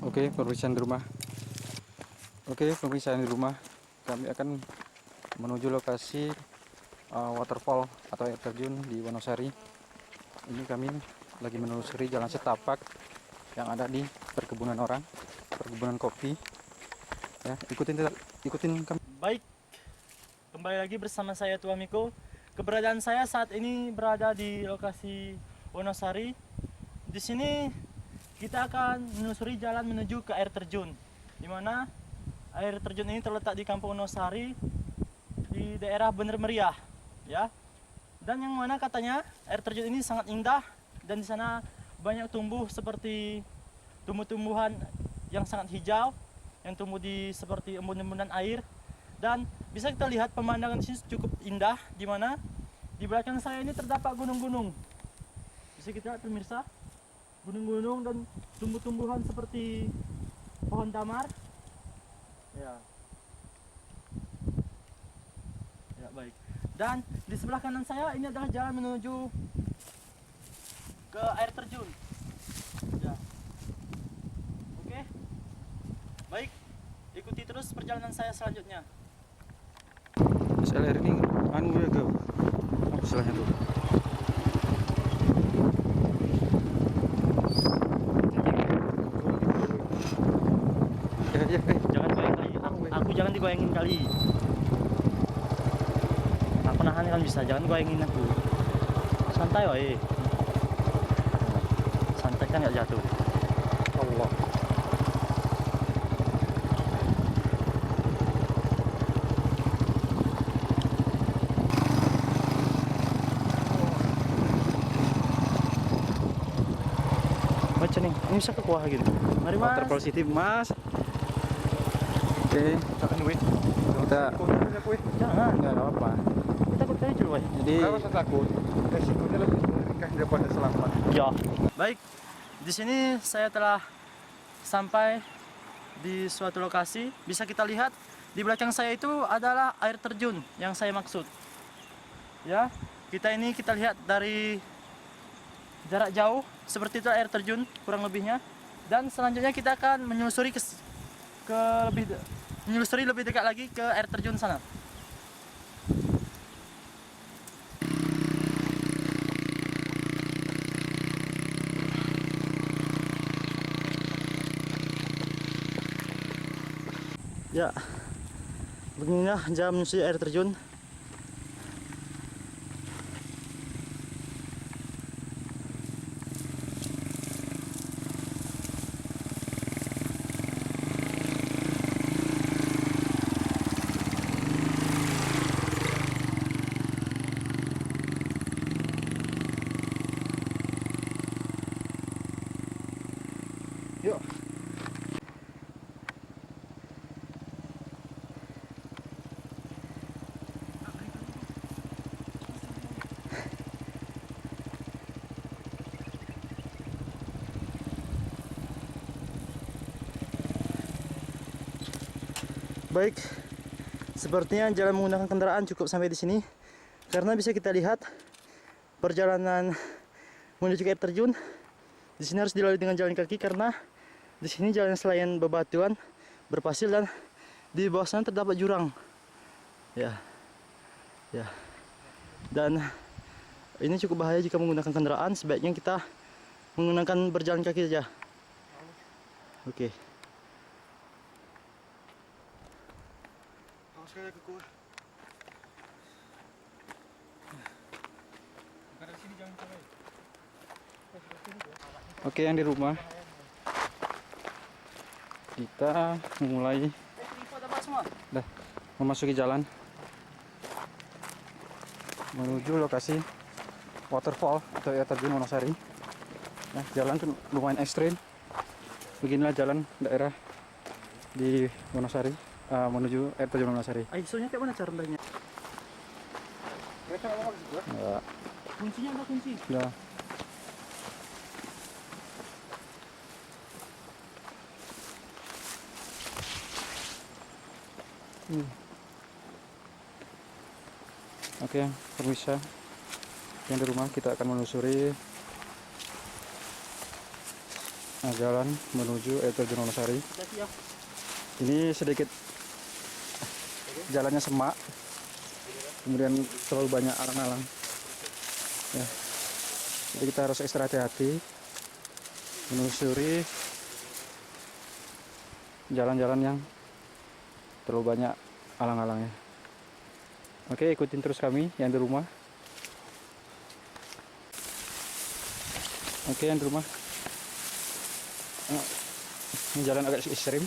Oke, pemeriksaan di rumah. Oke, pemeriksaan di rumah. Kami akan menuju lokasi waterfall atau air terjun di Wonosari. Ini kami lagi menelusuri jalan setapak yang ada di perkebunan orang, perkebunan kopi. Ya, ikutin kami. Baik, kembali lagi bersama saya Tua Miko. Keberadaan saya saat ini berada di lokasi Wonosari. Di sini kita akan menelusuri jalan menuju ke air terjun, di mana air terjun ini terletak di Kampung Wonosari di daerah Bener Meriah, ya. Dan yang mana katanya air terjun ini sangat indah dan di sana banyak tumbuh seperti tumbuh-tumbuhan yang sangat hijau yang tumbuh di seperti embun-embunan air, dan bisa kita lihat pemandangan di sini cukup indah, di mana di belakang saya ini terdapat gunung-gunung. Bisa kita lihat pemirsa, gunung-gunung dan tumbuh-tumbuhan seperti pohon damar. Ya. Ya, baik. Dan di sebelah kanan saya ini adalah jalan menuju ke air terjun. Ya. Oke. Baik. Ikuti terus perjalanan saya selanjutnya. SLR ini anu ya, Go. Apa istilahnya tuh? Ya, Jangan goyang kali. Aku jangan digoyangin kali. Aku nahan kan bisa, jangan goyangin aku. Santai wae. Santai kan nggak jatuh. Allah. Macam nih, ini bisa ke kuah gitu. Mari mas. Waterfall City, Mas. Oke, Jangan weh. kita Jangan. nggak apa-apa. Kita takut aja dulu weh. Jadi Kalau saya takut, resikonya lebih mengerikan daripada selamat. Ya. Baik. Di sini saya telah sampai di suatu lokasi. Bisa kita lihat di belakang saya itu adalah air terjun yang saya maksud. Ya, kita lihat dari jarak jauh seperti itu air terjun kurang lebihnya. Dan selanjutnya kita akan menyusuri menyusuri lebih dekat lagi ke air terjun sana. Ya, beginilah jalan menyusuri air terjun. Yuk. Baik, sepertinya jalan menggunakan kendaraan cukup sampai di sini, karena bisa kita lihat perjalanan menuju ke air terjun. Di sini harus dilalui dengan jalan kaki karena di sini jalan selain bebatuan, berpasir, dan di bawah sana terdapat jurang. Ya, ya. Dan ini cukup bahaya jika menggunakan kendaraan. Sebaiknya kita menggunakan berjalan kaki saja. Oke. Sekali ke kuah. oke, yang di rumah kita mulai memasuki jalan menuju lokasi waterfall atau air terjun Wonosari. Nah, jalan tuh lumayan ekstrim. Beginilah jalan daerah di Wonosari menuju air terjun Wonosari. ISO-nya kayak mana cara belinya? Mereka ngomong gitu. Ya, Kuncinya ada kunci. ya. Oke, pemirsa yang di rumah, kita akan menelusuri jalan menuju air terjun Wonosari. Hati-hati ya. Ini sedikit jalannya semak, kemudian terlalu banyak alang-alang. Ya, jadi kita harus ekstra hati-hati menelusuri jalan-jalan yang terlalu banyak alang-alangnya. Oke, ikutin terus kami yang di rumah. Oke, yang di rumah. Ini jalan agak ekstrim,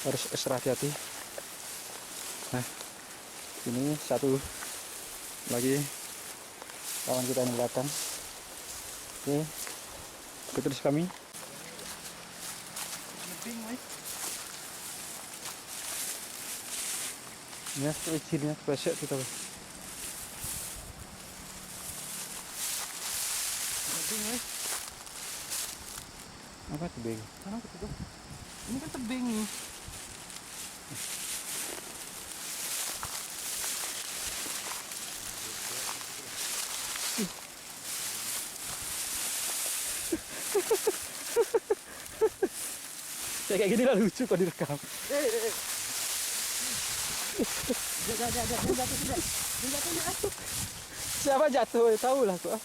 harus ekstra hati-hati. Nah, ini satu lagi kawan kita yang di belakang. Oke, ikut terus kami. Nebing, weh. Ya, izinnya pesek kita. Nebing, weh. Apa tebing? Mana itu? Ini kan tebing nih. Kayak gini lah lucu kok direkam. Jatuh. Siapa jatuh? Tahu lah kok.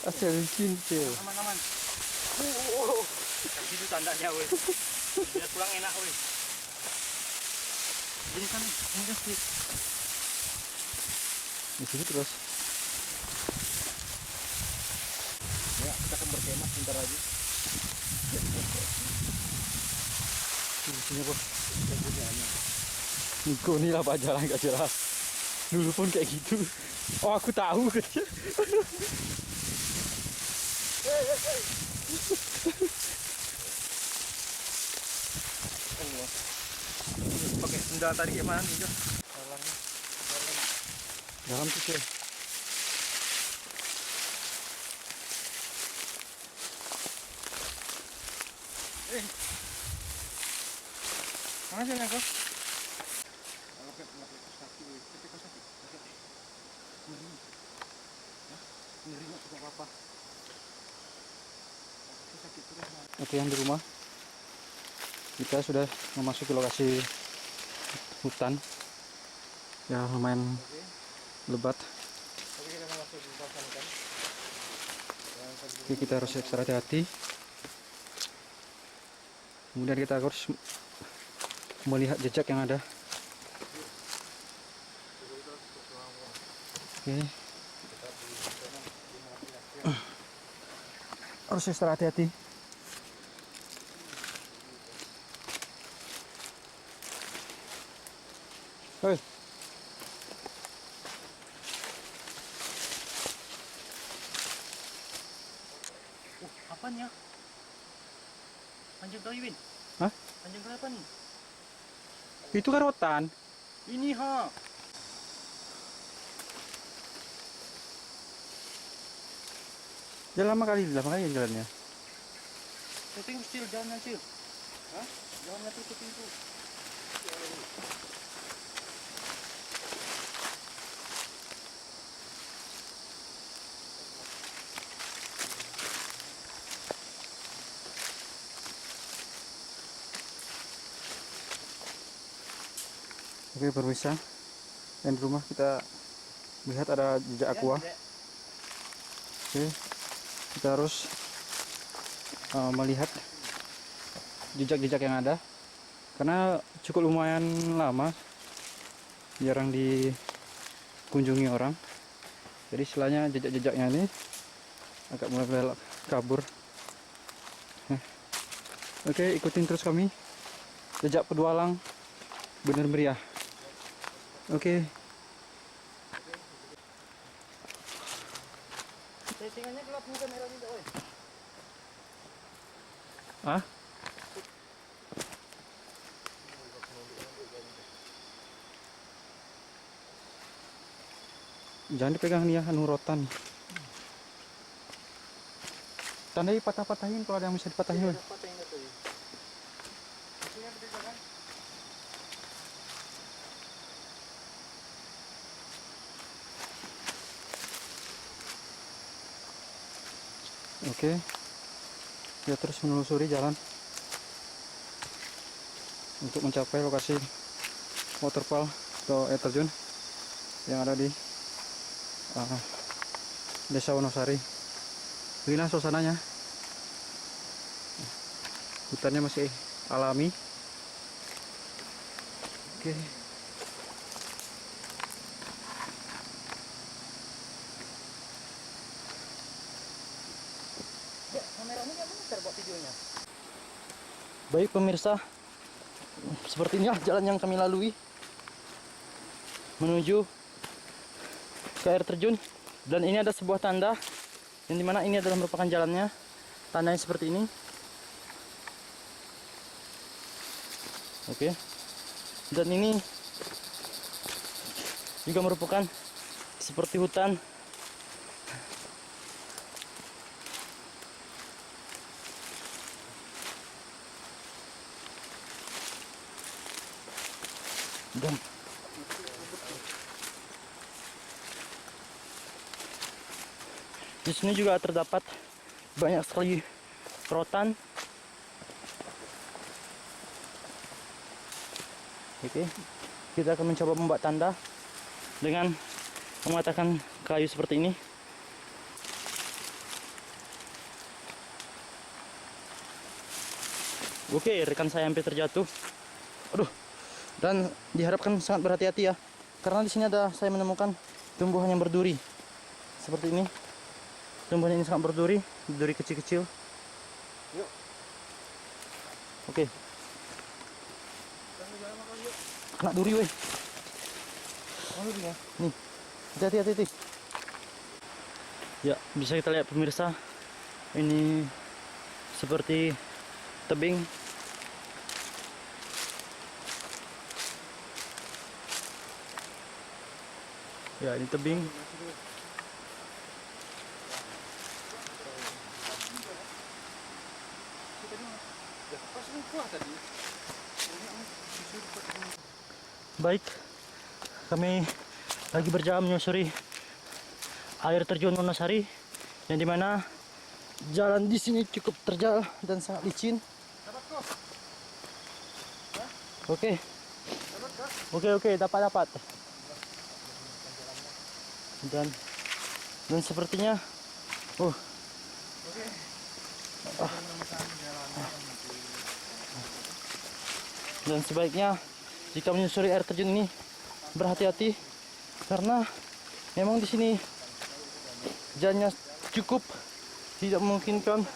Asal cincin. Aman-aman. Kasih itu tandanya, weh. Biar pulang enak, weh. Jadi kan ini sih. Di sini terus. Ya, kita akan berkemah sebentar lagi. Di sini kok. Niko nih lah Pak, jalan gak jelas. Dulu pun kayak gitu. Oh, aku tahu. Pakai sendal tarik yang mana nih, Jo? Dalam tuh sih. Mana sih, Nako? Kalau pakai kos kaki, weh. Pakai kos kaki. Ngeri nggak suka apa-apa. Kos kaki terus. Oke, yang di rumah. Kita sudah memasuki lokasi hutan. Ya, lumayan lebat. Oke, kita mau masuk di kawasan kan. Jadi kita harus ekstra hati-hati. Kemudian kita harus melihat jejak yang ada. Oke. Harus ekstra hati-hati. Hei. Apaan ya? Anjing kali, Win. Hah? Anjing kali apa nih? Itu kan rotan. Ini, ha. Jalan lama kali jalannya. Tutup Cil, jangan Cil. Hah? Jangan tutup pintu. Oke, pemirsa. Dan di rumah kita melihat ada jejak aqua. Oke, kita harus melihat jejak-jejak yang ada karena cukup lumayan lama, jarang dikunjungi orang. Jadi istilahnya jejak-jejaknya ini agak mulai kabur. Oke, ikutin terus kami. Jejak petualang bener meriah. Oke. Settingannya gelap nih kameranya, oi. Ah? Jangan dipegang nih ya, anu rotan. Tandai patah-patahin kalau ada yang bisa dipatahin. Patahin itu, ya. Mesinnya gede kan? Oke, ya terus menelusuri jalan untuk mencapai lokasi waterfall atau air terjun yang ada di Desa Wonosari. Beginilah suasananya. Hutannya masih alami. Oke. Baik pemirsa, seperti inilah jalan yang kami lalui menuju ke air terjun. Dan ini ada sebuah tanda yang dimana ini adalah merupakan jalannya. Tandanya seperti ini. Oke. Dan ini juga merupakan seperti hutan. Dan di sini juga terdapat banyak sekali rotan. Oke, kita akan mencoba membuat tanda dengan mematahkan kayu seperti ini. Oke, rekan saya hampir terjatuh. Aduh. Dan diharapkan sangat berhati-hati ya, karena di sini saya menemukan tumbuhan yang berduri seperti ini. Tumbuhan ini sangat berduri, duri kecil-kecil. Yuk. Oke. Kena duri weh. Nih, hati-hati. Ya, bisa kita lihat pemirsa, ini seperti tebing. Ya, ini tebing. Baik, kami lagi berjalan menyusuri air terjun Wonosari, yang dimana jalan di sini cukup terjal dan sangat licin. Oke, dapat. Dan sepertinya dan sebaiknya jika menyusuri air terjun ini berhati-hati, karena memang di sini jalannya cukup tidak memungkinkan